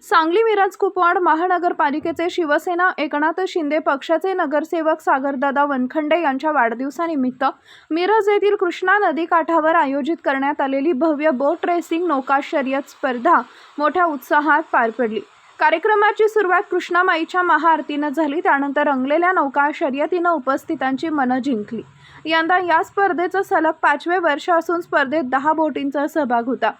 सांगली मिरज कुपवाड महानगरपालिकेचे शिवसेना एकनाथ शिंदे पक्षाचे नगरसेवक सागरदादा वनखंडे यांच्या वाढदिवसानिमित्त मिरज येथील कृष्णा नदी काठावर आयोजित करण्यात आलेली भव्य बोट रेसिंग नौका शर्यत स्पर्धा मोठ्या उत्साहात पार पडली। कार्यक्रमाची सुरुवात कृष्णामाईच्या महाआरतीने झाली। त्यानंतर रंगलेल्या नौका शर्यतीने उपस्थितांची मनं जिंकली। यंदा या स्पर्धेचं सलग 5वे वर्ष असून स्पर्धेत 10 बोटींचा सहभाग होता।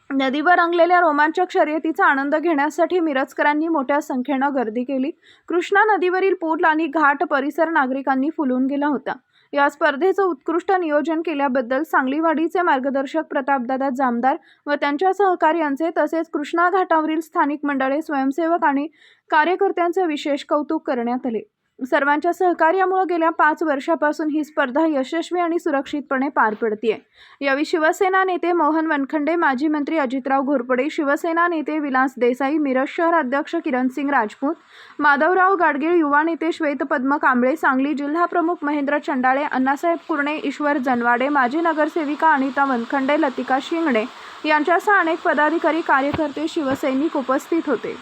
नदीवर रंगलेल्या रोमांचक शर्यतीचा आनंद घेण्यासाठी मिरजकरांनी मोठ्या संख्येने गर्दी केली। कृष्णा नदीवरील पूल आणि घाट परिसर नागरिकांनी फुलून गेला होता। या स्पर्धेचं उत्कृष्ट नियोजन केल्याबद्दल सांगलीवाडीचे मार्गदर्शक प्रतापदादा जामदार व त्यांच्या सहकार्यांचे तसेच कृष्णा घाटावरील स्थानिक मंडळे, स्वयंसेवक आणि कार्यकर्त्यांचे विशेष कौतुक करण्यात आले। सर्वांच्या सहकार्यामुळे गेल्या 5 वर्षांपासून ही स्पर्धा यशस्वी आणि सुरक्षितपणे पार पडतेय। यावेळी शिवसेना नेते मोहन वनखंडे, माजी मंत्री अजितराव घोरपडे, शिवसेना नेते विलास देसाई, मिरज शहर अध्यक्ष किरणसिंग राजपूत, माधवराव गाडगीळ, युवा नेते श्वेतपद्म कांबळे, सांगली जिल्हा प्रमुख महेंद्र चंडाळे, अण्णासाहेब कुरणे, ईश्वर जनवाडे, माजी नगरसेविका अनिता वनखंडे, लतिका शिंगणे यांच्यासह अनेक पदाधिकारी, कार्यकर्ते, शिवसैनिक उपस्थित होते।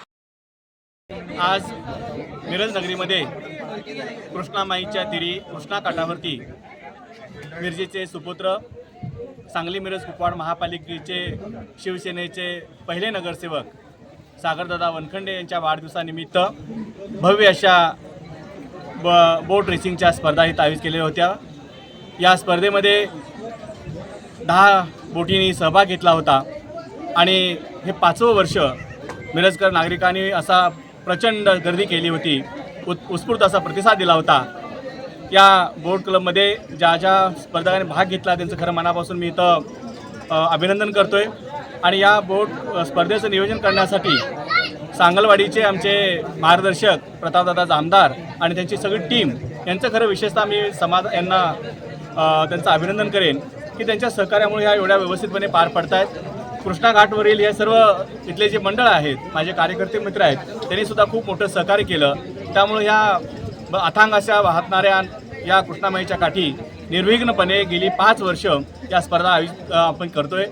आज मिरज नगरीमध्ये कृष्णामाईच्या तीरी कृष्णा काठावरती मिरजेचे सुपुत्र, सांगली मिरज कुपवाड महापालिकेचे शिवसेनेचे पहिले नगरसेवक सागरदादा वनखंडे यांच्या वाढदिवसानिमित्त भव्य अशा बोट रेसिंगच्या स्पर्धा इथं आयोजित केलेल्या होत्या। या स्पर्धेमध्ये 10 बोटींनी सहभाग घेतला होता आणि हे 5वं वर्ष मिरजकर नागरिकांनी असा प्रचंड गर्दी केली होती, उत्स्फूर्त असा प्रतिसाद दिला होता। या बोट क्लबमध्ये ज्या स्पर्धकांनी भाग घेतला त्यांचं खरं मनापासून मी इथं अभिनंदन करतोय। आणि या बोट स्पर्धेचं नियोजन करण्यासाठी सांगलवाडीचे आमचे मार्गदर्शक प्रतापदादा जामदार आणि त्यांची सगळी टीम यांचं खरं विशेषतः मी समाज यांना त्यांचं अभिनंदन करेन की त्यांच्या सहकार्यामुळे ह्या एवढ्या व्यवस्थितपणे पार पडत आहेत। कृष्णा घाटवरील हे सर्व इथले जे मंडळ आहेत, माझे कार्यकर्ते मित्र आहेत, त्यांनी सुद्धा खूप मोठं सहकार्य केलं। त्यामुळे ह्या अथांग अशा वाहतणाऱ्या या कृष्णामाईच्या काठी निर्विघ्नपणे गेली 5 वर्ष या स्पर्धा आपण करतोय।